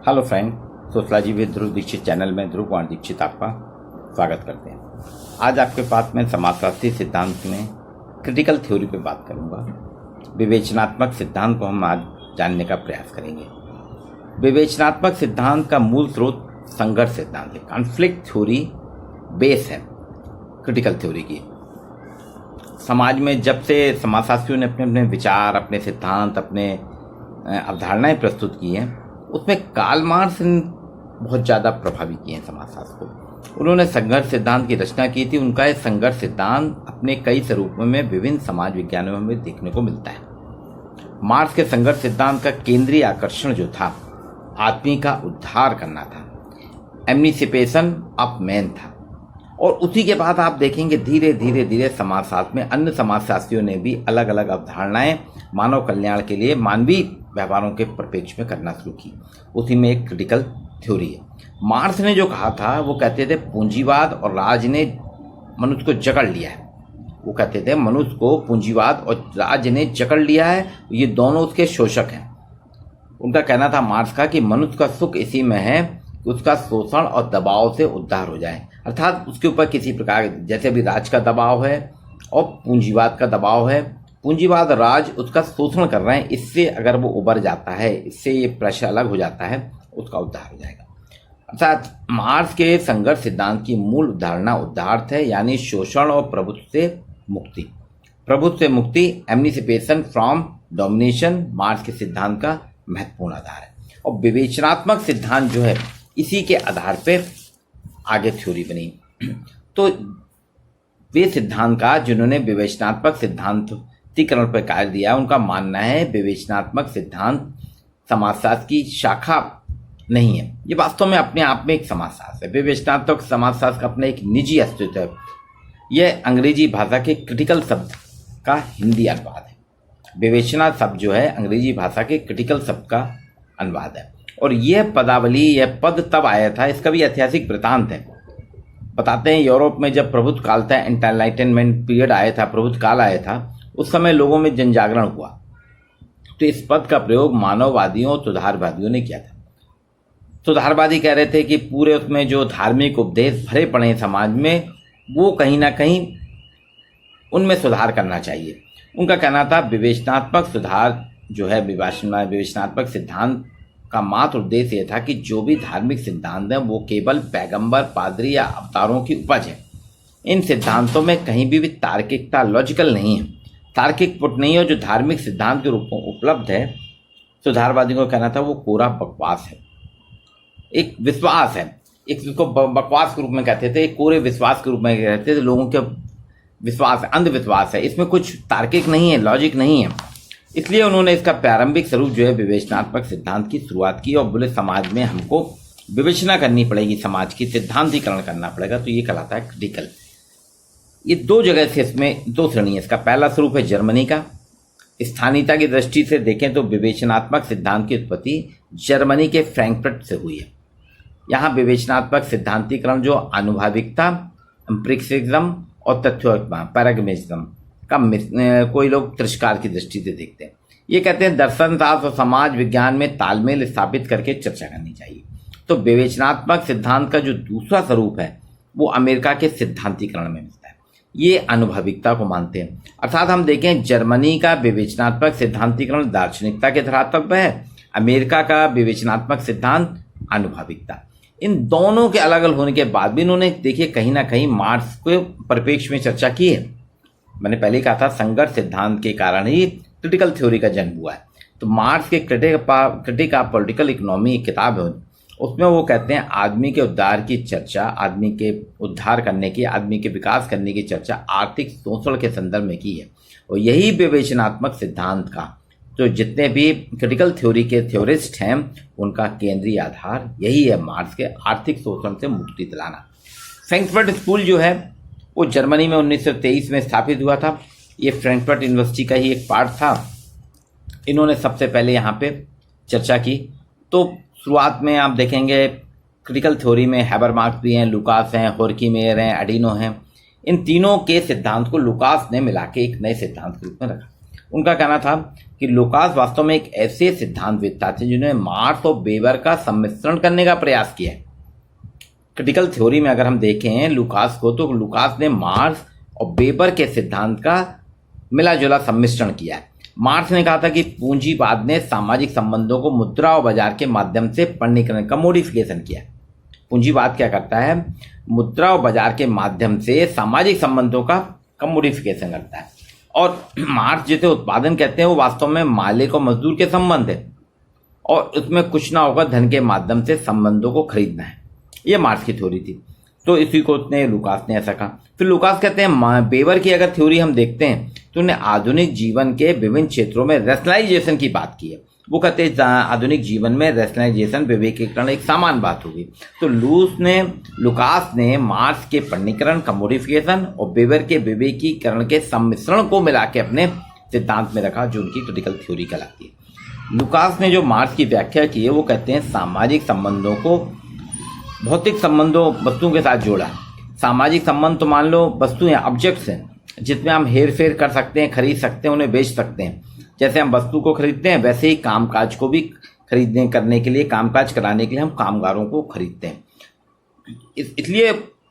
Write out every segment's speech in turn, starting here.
Hello friend, sociology with Dhruv Dikshit channel में ध्रुव कुमार दीक्षित आपका स्वागत करते हैं। आज आपके पास मैं समाजशास्त्री सिद्धांत में क्रिटिकल थ्योरी पे बात करूंगा। विवेचनात्मक सिद्धांत को हम आज जानने का प्रयास करेंगे। विवेचनात्मक सिद्धांत का मूल स्रोत संघर्ष सिद्धांत है। कॉन्फ्लिक्ट थ्योरी बेस है क्रिटिकल थ्योरी की। समाज में जब से समाजशास्त्रियों ने अपने अपने विचार, अपने सिद्धांत, अपने अवधारणाएं प्रस्तुत की हैं, उसमें कार्ल मार्क्स ने बहुत ज़्यादा प्रभावी किए हैं समाजशास्त्र को। उन्होंने संघर्ष सिद्धांत की रचना की थी। उनका यह संघर्ष सिद्धांत अपने कई स्वरूपों में विभिन्न समाज विज्ञानों में देखने को मिलता है। मार्क्स के संघर्ष सिद्धांत का केंद्रीय आकर्षण जो था, आदमी का उद्धार करना था, एमनिसिपेशन ऑफ मैन था। और उसी के बाद आप देखेंगे धीरे धीरे समाजशास्त्र में अन्य समाजशास्त्रियों ने भी अलग अलग अवधारणाएं मानव कल्याण के लिए मानवीय व्यवहारों के परिप्रेक्ष्य में करना शुरू की। उसी में एक क्रिटिकल थ्योरी है। मार्क्स ने जो कहा था, वो कहते थे पूंजीवाद और राज ने मनुष्य को जकड़ लिया है। वो कहते थे मनुष्य को पूंजीवाद और राज ने जकड़ लिया है, ये दोनों उसके शोषक हैं। उनका कहना था मार्क्स का कि मनुष्य का सुख इसी में है कि उसका शोषण और दबाव से उद्धार हो जाए, अर्थात उसके ऊपर किसी प्रकार, जैसे भी राज का दबाव है और पूंजीवाद का दबाव है। पूंजीवाद और राज उसका शोषण कर रहे हैं, इससे अगर वो उबर जाता है, इससे ये प्रेशर अलग हो जाता है, उसका उद्धार हो जाएगा। अर्थात मार्क्स के संघर्ष सिद्धांत की मूल धारणा उद्धार है, यानी शोषण और प्रभुत्व से मुक्ति। प्रभुत्व से मुक्ति, एमनिसिपेशन फ्रॉम डोमिनेशन, मार्क्स के सिद्धांत का महत्वपूर्ण आधार है। और विवेचनात्मक सिद्धांत जो है, इसी के आधार पे आगे थ्योरी बनी। तो वे सिद्धांतकार जिन्होंने विवेचनात्मक सिद्धांतीकरण पर कार्य दिया, उनका मानना है विवेचनात्मक सिद्धांत समाजशास्त्र की शाखा नहीं है, ये वास्तव में अपने आप में एक समाजशास्त्र है। विवेचनात्मक समाजशास्त्र का अपना एक निजी अस्तित्व है। यह अंग्रेजी भाषा के क्रिटिकल शब्द का हिंदी अनुवाद है। विवेचना शब्द जो है अंग्रेजी भाषा के क्रिटिकल शब्द का अनुवाद है। और यह पदावली, यह पद तब आया था, इसका भी ऐतिहासिक वृतांत है। बताते हैं यूरोप में जब प्रभुत्व काल था, एनलाइटनमेंट पीरियड आया था, प्रभुत्व काल आया था, उस समय लोगों में जन जागरण हुआ। तो इस पद का प्रयोग मानववादियों और सुधारवादियों ने किया था। सुधारवादी कह रहे थे कि पूरे उसमें जो धार्मिक उपदेश भरे पड़े हैं समाज में, वो कहीं ना कहीं उनमें सुधार करना चाहिए। उनका कहना था विवेचनात्मक सुधार जो है, विवेचनात्मक सिद्धांत का मात्र उद्देश्य यह था कि जो भी धार्मिक सिद्धांत है वो केवल पैगंबर, पादरी या अवतारों की उपज है। इन सिद्धांतों में कहीं भी तार्किकता, लॉजिकल नहीं है, तार्किक पुट नहीं है। जो धार्मिक सिद्धांत के रूप में उपलब्ध है, सुधारवादियों को कहना था वो पूरा बकवास है, एक विश्वास है, एक जिसको बकवास के रूप में कहते थे, एक कोरे विश्वास के रूप में कहते थे। लोगों के विश्वास है, अंधविश्वास है, इसमें कुछ तार्किक नहीं है, लॉजिक नहीं है। इसलिए उन्होंने इसका प्रारंभिक स्वरूप जो है विवेचनात्मक सिद्धांत की शुरुआत की और बोले समाज में हमको विवेचना करनी पड़ेगी, समाज की सिद्धांतीकरण करना पड़ेगा। तो ये कहलाता है क्रिटिकल। ये दो जगह से, इसमें दो श्रेणी है। इसका पहला स्वरूप है जर्मनी का। स्थानीयता की दृष्टि से देखें तो विवेचनात्मक सिद्धांत की उत्पत्ति जर्मनी के फ्रैंकफर्ट से हुई है। यहाँ विवेचनात्मक सिद्धांतीकरण जो अनुभाविकता, एम्पिरिसिज्म और तथ्योक्ता, पैरागमेटिज्म का कोई लोग तिरस्कार की दृष्टि से देखते हैं। ये कहते हैं दर्शन शास्त्र और समाज विज्ञान में तालमेल स्थापित करके चर्चा करनी चाहिए। तो विवेचनात्मक सिद्धांत का जो दूसरा स्वरूप है वो अमेरिका के सिद्धांतीकरण में मिलता है। ये अनुभविकता को मानते हैं। अर्थात हम देखें, जर्मनी का विवेचनात्मक सिद्धांतीकरण दार्शनिकता के धरातल पर है, अमेरिका का विवेचनात्मक सिद्धांत अनुभविकता। इन दोनों के अलग अलग होने के बाद भी इन्होंने देखिए कहीं ना कहीं मार्क्स के परिप्रेक्ष्य में चर्चा की है। मैंने पहले कहा था संघर्ष सिद्धांत के कारण ही क्रिटिकल थ्योरी का जन्म हुआ है। तो मार्क्स के क्रिटिक ऑफ पॉलिटिकल इकोनॉमी एक किताब है, उसमें वो कहते हैं आदमी के उद्धार की चर्चा, आदमी के उद्धार करने की, आदमी के विकास करने की चर्चा आर्थिक शोषण के संदर्भ में की है। और यही विवेचनात्मक सिद्धांत का जो जितने भी क्रिटिकल थ्योरी के थ्योरिस्ट हैं, उनका केंद्रीय आधार यही है, मार्क्स के आर्थिक शोषण से मुक्ति दिलाना। फ्रैंकफर्ट स्कूल जो है वो जर्मनी में 1923 में स्थापित हुआ था। ये फ्रैंकफर्ट यूनिवर्सिटी का ही एक पार्ट था। इन्होंने सबसे पहले यहाँ पे चर्चा की। तो शुरुआत में आप देखेंगे क्रिटिकल थ्योरी में हैबरमार्क्स भी हैं, लुकास हैं, होर्कीमेयर हैं, एडिनो हैं। इन तीनों के सिद्धांत को लुकास ने मिला के एक नए सिद्धांत के रूप में रखा। उनका कहना था कि लुकास वास्तव में एक ऐसे सिद्धांतवेत्ता थे जिन्होंने मार्क्स और वेबर का सम्मिश्रण करने का प्रयास किया है। क्रिटिकल थ्योरी में अगर हम देखें लुकास को, तो लुकास ने मार्क्स और वेबर के सिद्धांत का मिला जुला सम्मिश्रण किया है। मार्क्स ने कहा था कि पूंजीवाद ने सामाजिक संबंधों को मुद्रा और बाजार के माध्यम से पंडीकरण का मॉडिफिकेशन किया। पूंजीवाद क्या करता है? मुद्रा और बाजार के माध्यम से सामाजिक संबंधों का मॉडिफिकेशन करता है। और मार्क्स जिसे उत्पादन कहते हैं वो वास्तव में मालिक और मजदूर के संबंध है, और उसमें कुछ ना होगा धन के माध्यम से संबंधों को खरीदना है। ये मार्क्स की थ्योरी थी। तो इसी को लुकास ने ऐसा कहा। फिर लुकास कहते हैं वेबर की अगर थ्योरी हम देखते हैं तो उन्हें आधुनिक जीवन के विभिन्न क्षेत्रों में रैशनलाइजेशन की बात की है। वो कहते हैं आधुनिक जीवन में रैशनलाइजेशन, विवेकीकरण एक सामान्य बात होगी। तो लुकास ने मार्क्स के पंडीकरण का मॉडिफिकेशन और वेबर के विवेकीकरण के सम्मिश्रण को मिला के अपने सिद्धांत में रखा, जो उनकी क्रिटिकल थ्योरी कहलाती है। लुकास ने जो मार्क्स की व्याख्या की है वो कहते हैं सामाजिक संबंधों को भौतिक संबंधों वस्तुओं के साथ जोड़ा। सामाजिक संबंध तो मान लो वस्तु हैं, ऑब्जेक्ट्स हैं, जिसमें हम हेर फेर कर सकते हैं, खरीद सकते हैं, उन्हें बेच सकते हैं। जैसे हम वस्तु को खरीदते हैं वैसे ही कामकाज को भी खरीदने करने के लिए, कामकाज कराने के लिए हम कामगारों को खरीदते हैं। इसलिए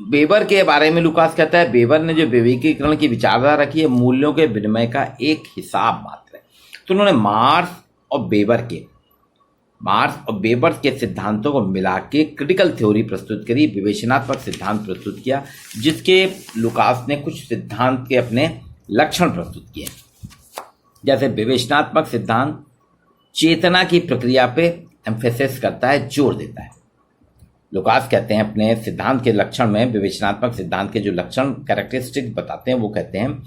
वेबर के बारे में लुकास कहता है वेबर ने जो विवेकीकरण की विचारधारा रखी है मूल्यों के विनिमय का एक हिसाब मात्र है। तो उन्होंने मार्क्स और वेबर के सिद्धांतों को मिला के क्रिटिकल थ्योरी प्रस्तुत करी, विवेचनात्मक सिद्धांत प्रस्तुत किया, जिसके लुकास ने कुछ सिद्धांत के अपने लक्षण प्रस्तुत किए। जैसे विवेचनात्मक सिद्धांत चेतना की प्रक्रिया पे एम्फेसिस करता है, जोर देता है। लुकास कहते हैं अपने सिद्धांत के लक्षण में, विवेचनात्मक सिद्धांत के जो लक्षण कैरेक्टरिस्टिक बताते हैं वो कहते हैं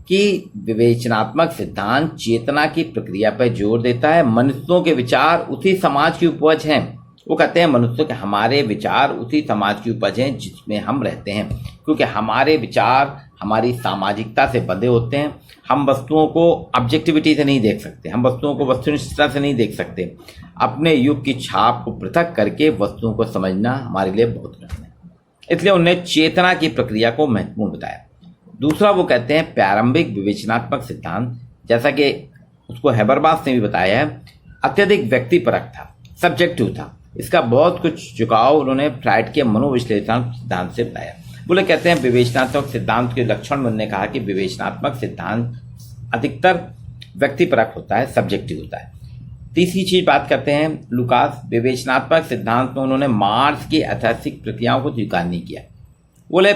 कि विवेचनात्मक सिद्धांत चेतना की प्रक्रिया पर जोर देता है। मनुष्यों के विचार उसी समाज की उपज हैं। वो कहते हैं मनुष्यों के हमारे विचार उसी समाज की उपज हैं जिसमें हम रहते हैं, क्योंकि हमारे विचार हमारी सामाजिकता से बंधे होते हैं। हम वस्तुओं को ऑब्जेक्टिविटी से नहीं देख सकते, हम वस्तुओं को वस्तुनिष्ठता से नहीं देख सकते। अपने युग की छाप को पृथक करके वस्तुओं को समझना हमारे लिए बहुत कठिन है। इसलिए उन्होंने चेतना की प्रक्रिया को महत्वपूर्ण बताया। दूसरा वो कहते हैं प्रारंभिक विवेचनात्मक सिद्धांत, जैसा कि उसको हेबरमास ने भी बताया है, अत्यधिक व्यक्तिपरक था, सब्जेक्टिव था। इसका बहुत कुछ झुकाव उन्होंने फ्राइड के मनोविश्लेषण सिद्धांत से बताया। बोले कहते हैं विवेचनात्मक सिद्धांत के लक्षण में उन्होंने कहा कि विवेचनात्मक सिद्धांत अधिकतर व्यक्तिपरक होता है, सब्जेक्टिव होता है। तीसरी चीज बात करते हैं लुकास, विवेचनात्मक सिद्धांत में उन्होंने मार्क्स की ऐतिहासिक प्रक्रियाओं को स्वीकार नहीं किया। बोले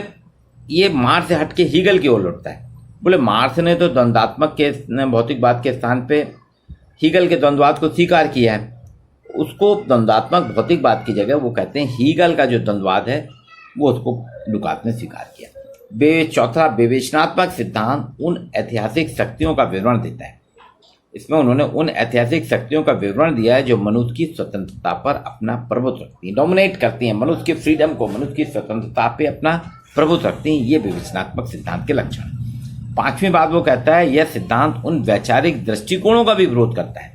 ये मार्क्स से हटके हीगल की ओर लौटता है। बोले मार्क्स ने तो द्वंद्वात्मक के भौतिकवाद के स्थान पे हीगल के द्वंद्ववाद को स्वीकार किया है। उसको द्वंद्वात्मक भौतिकवाद की जगह वो कहते हैं हीगल का जो द्वंद्ववाद है वो उसको लुकास ने स्वीकार किया। चौथा, विवेचनात्मक सिद्धांत उन ऐतिहासिक शक्तियों का विवरण देता है। इसमें उन्होंने उन ऐतिहासिक शक्तियों का विवरण दिया है जो मनुष्य की स्वतंत्रता पर अपना प्रभुत्व रखती हैं, डोमिनेट करती हैं, मनुष्य की फ्रीडम को, मनुष्य की स्वतंत्रता पे अपना प्रभुत्व रखती हैं। ये विवेचनात्मक सिद्धांत के लक्षण। पांचवी बात वो कहता है यह सिद्धांत उन वैचारिक दृष्टिकोणों का भी विरोध करता है।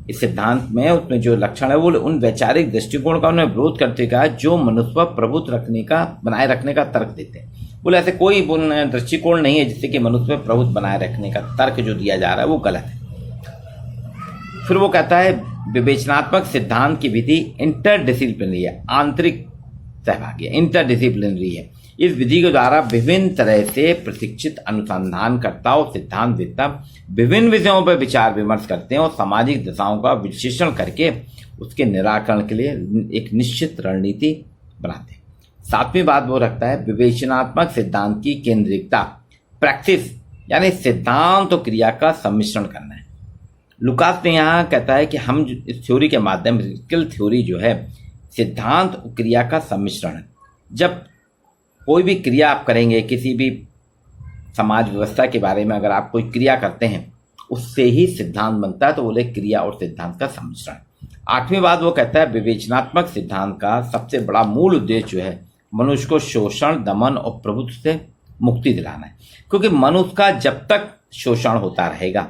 इस सिद्धांत में उसमें जो लक्षण है वो उन वैचारिक दृष्टिकोण का उन्हें विरोध करते का जो मनुष्य पर प्रभुत्व रखने का, बनाए रखने का तर्क देते हैं। बोले ऐसे कोई दृष्टिकोण नहीं है जिससे कि मनुष्य पर प्रभुत्व बनाए रखने का तर्क जो दिया जा रहा है वो गलत है। फिर वो कहता है विवेचनात्मक सिद्धांत की विधि इंटरडिसिप्लिनरी है, आंतरिक सहभागी है, इंटरडिसिप्लिनरी है। इस विधि के द्वारा विभिन्न तरह से प्रशिक्षित अनुसंधानकर्ता और सिद्धांतवेत्ता विभिन्न विषयों पर विचार विमर्श करते हैं और सामाजिक दशाओं का विश्लेषण करके उसके निराकरण के लिए एक निश्चित रणनीति बनाते हैं। सातवीं बात वो रखता है विवेचनात्मक सिद्धांत की केंद्रिकता, प्रैक्टिस यानी सिद्धांत और क्रिया का सम्मिश्रण करना है। लुकास ने यहाँ कहता है कि हम इस थ्योरी के माध्यम से, स्किल थ्योरी जो है सिद्धांत और क्रिया का सम्मिश्रण है। जब कोई भी क्रिया आप करेंगे, किसी भी समाज व्यवस्था के बारे में अगर आप कोई क्रिया करते हैं उससे ही सिद्धांत बनता है, तो बोले क्रिया और सिद्धांत का सम्मिश्रण। आठवीं बात वो कहता है विवेचनात्मक सिद्धांत का सबसे बड़ा मूल उद्देश्य जो है मनुष्य को शोषण, दमन और प्रभुत्व से मुक्ति दिलाना है। क्योंकि मनुष्य का जब तक शोषण होता रहेगा,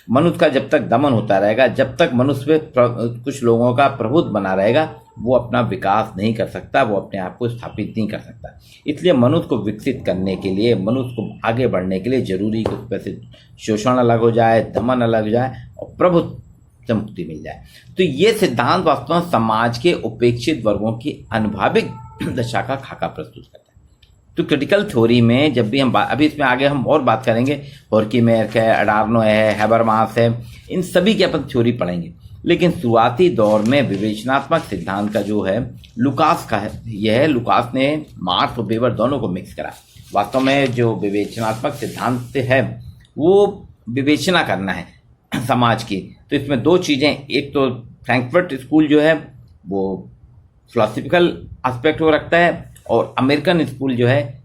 मनुष्य का जब तक दमन होता रहेगा, जब तक मनुष्य पे कुछ लोगों का प्रभुत्व बना रहेगा, वो अपना विकास नहीं कर सकता, वो अपने आप को स्थापित नहीं कर सकता। इसलिए मनुष्य को विकसित करने के लिए, मनुष्य को आगे बढ़ने के लिए जरूरी कि उस पर से शोषण अलग हो जाए, दमन अलग हो जाए प्रभुत्व से मुक्ति मिल जाए। तो ये सिद्धांत वास्तव में समाज के उपेक्षित वर्गों की अनुभाविक दशा का खाका प्रस्तुत करता है। तो क्रिटिकल थ्योरी में जब भी हम अभी इसमें आगे हम और बात करेंगे, हॉर्कीमेयर है, अडार्नो है, हैबरमास है, इन सभी की अपन थ्योरी पढ़ेंगे। लेकिन शुरुआती दौर में विवेचनात्मक सिद्धांत का जो है लुकास का है, यह है लुकास ने मार्क्स और वेबर दोनों को मिक्स करा। वास्तव में जो विवेचनात्मक सिद्धांत है वो विवेचना करना है समाज की। तो इसमें दो चीज़ें, एक तो फ्रैंकफर्ट स्कूल जो है वो फिलोसफिकल एस्पेक्ट को रखता है और अमेरिकन स्कूल जो है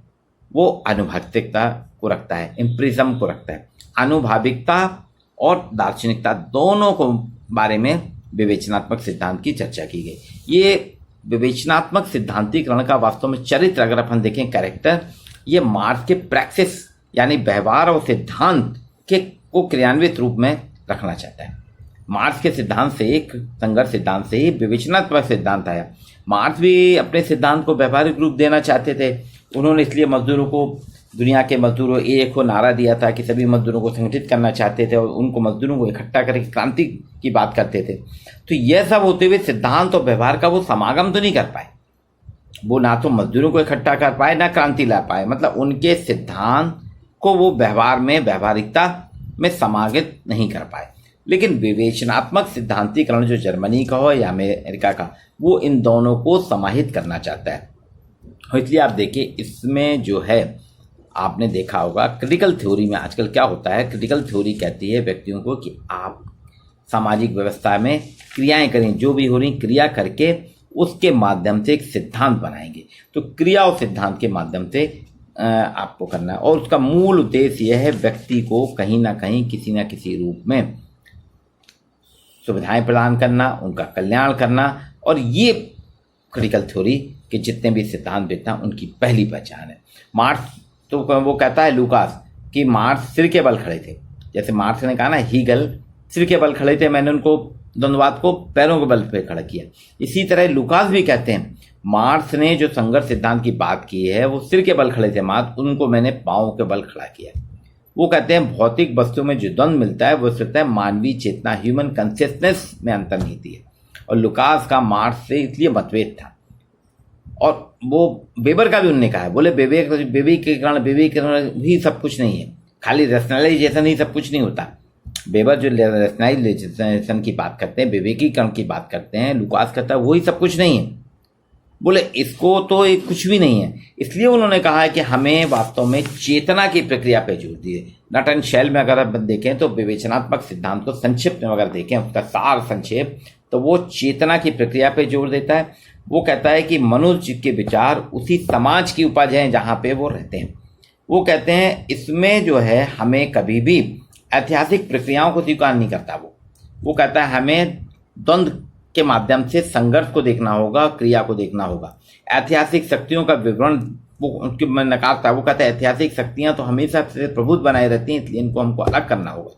वो आनुभविकता को रखता है, एम्पिरिज्म को रखता है। आनुभविकता और दार्शनिकता दोनों को बारे में विवेचनात्मक सिद्धांत की चर्चा की गई। ये विवेचनात्मक सिद्धांतीकरण का वास्तव में चरित्र अगर अपन देखें, कैरेक्टर, ये मार्क्स के प्रैक्टिस यानी व्यवहार और सिद्धांत के को क्रियान्वित रूप में रखना चाहता है। मार्क्स के सिद्धांत से, एक संघर्ष सिद्धांत से ही विवेचनात्मक सिद्धांत आया। मार्क्स भी अपने सिद्धांत को व्यावहारिक रूप देना चाहते थे। उन्होंने इसलिए मजदूरों को, दुनिया के मजदूरों एक को नारा दिया था कि सभी मजदूरों को संगठित करना चाहते थे और उनको मजदूरों को इकट्ठा करके क्रांति की बात करते थे। तो यह सब होते हुए सिद्धांत और व्यवहार का वो समागम तो नहीं कर पाए। वो ना तो मजदूरों को इकट्ठा कर पाए ना क्रांति ला पाए। मतलब उनके सिद्धांत को वो व्यवहार में, व्यावहारिकता में समाहित नहीं कर पाए। लेकिन विवेचनात्मक सिद्धांतीकरण जो जर्मनी का हो या अमेरिका का, वो इन दोनों को समाहित करना चाहता है। और इसलिए आप देखिए इसमें जो है, आपने देखा होगा क्रिटिकल थ्योरी में आजकल क्या होता है, क्रिटिकल थ्योरी कहती है व्यक्तियों को कि आप सामाजिक व्यवस्था में क्रियाएं करें, जो भी हो रही क्रिया करके उसके माध्यम से एक सिद्धांत बनाएंगे। तो क्रिया और सिद्धांत के माध्यम से आपको करना है और उसका मूल उद्देश्य यह है व्यक्ति को कहीं ना कहीं किसी न किसी रूप में सुविधाएं प्रदान करना, उनका कल्याण करना। और ये क्रिटिकल थ्योरी के जितने भी सिद्धांत देता हैं उनकी पहली पहचान है। मार्क्स तो वो कहता है लुकास कि मार्क्स सिर के बल खड़े थे। जैसे मार्क्स ने कहा ना, हीगल सिर के बल खड़े थे, मैंने उनको द्वंद्ववाद को पैरों के बल पे खड़ा किया। इसी तरह लुकास भी कहते हैं मार्क्स ने जो संघर्ष सिद्धांत की बात की है वो सिर के बल खड़े थे, मात्र उनको मैंने पांव के बल खड़ा किया। वो कहते हैं भौतिक वस्तुओं में जो द्वंद्व मिलता है वो सिर्फ मानवीय चेतना, ह्यूमन कॉन्शियसनेस में अंतर्निहित है। और लुकास का मार्क्स से इसलिए मतभेद था। और वो वेबर का भी उन्होंने कहा है, बोले विवेकीकरण ही सब कुछ नहीं है, खाली रैशनलाइजेशन ही सब कुछ नहीं होता। वेबर जो रैशनलाइजेशन की बात करते हैं, विवेकीकरण की बात करते हैं, लुकास कहता है वही सब कुछ नहीं है। बोले इसको तो एक कुछ भी नहीं है। इसलिए उन्होंने कहा है कि हमें वास्तव में चेतना की प्रक्रिया पे जोर दिए। नट एंड शेल में अगर आप देखें तो विवेचनात्मक सिद्धांत को संक्षिप्त में अगर देखें, उसका सार संक्षेप, तो वो चेतना की प्रक्रिया पे जोर देता है। वो कहता है कि मनुष्य के विचार उसी समाज की उपज हैं जहाँ पे वो रहते हैं। वो कहते हैं इसमें जो है हमें कभी भी ऐतिहासिक प्रक्रियाओं को स्वीकार नहीं करता। वो कहता है हमें द्वंद्व के माध्यम से संघर्ष को देखना होगा, क्रिया को देखना होगा। ऐतिहासिक शक्तियों का विवरण वो उनके में नकारता है। वो कहता है ऐतिहासिक शक्तियां तो हमेशा से प्रभुत्व बनाए रहती हैं, इसलिए इनको हमको अलग करना होगा।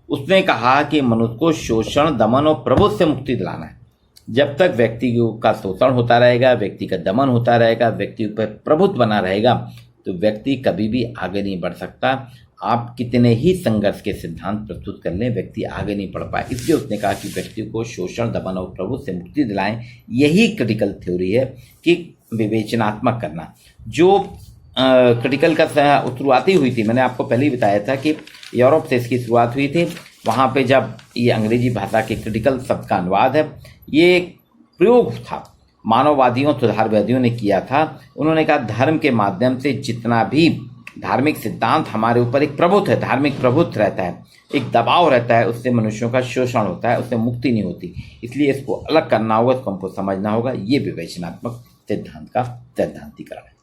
उसने कहा कि मनुष्य को शोषण, दमन और प्रभुत्व से मुक्ति दिलाना है। जब तक व्यक्ति का शोषण होता रहेगा, व्यक्ति का दमन होता रहेगा, व्यक्ति पर प्रभुत्व बना रहेगा, तो व्यक्ति कभी भी आगे नहीं बढ़ सकता। आप कितने ही संघर्ष के सिद्धांत प्रस्तुत कर लें, व्यक्ति आगे नहीं बढ़ पाए। इसलिए उसने कहा कि व्यक्ति को शोषण, दमन और प्रभुत्व से मुक्ति दिलाएं। यही क्रिटिकल थ्योरी है कि विवेचनात्मक करना। जो क्रिटिकल का शुरुआती हुई थी, मैंने आपको पहले ही बताया था कि यूरोप से इसकी शुरुआत हुई थी। वहाँ पे जब ये अंग्रेजी भाषा के क्रिटिकल शब्द का अनुवाद है, ये प्रयोग था, मानववादियों, सुधारवादियों ने किया था। उन्होंने कहा धर्म के माध्यम से जितना भी धार्मिक सिद्धांत हमारे ऊपर एक प्रभुत्व है, धार्मिक प्रभुत्व रहता है, एक दबाव रहता है, उससे मनुष्यों का शोषण होता है, उससे मुक्ति नहीं होती। इसलिए इसको अलग करना होगा, इसको हमको समझना होगा। ये विवेचनात्मक सिद्धांत का सैद्धांतिकरण है।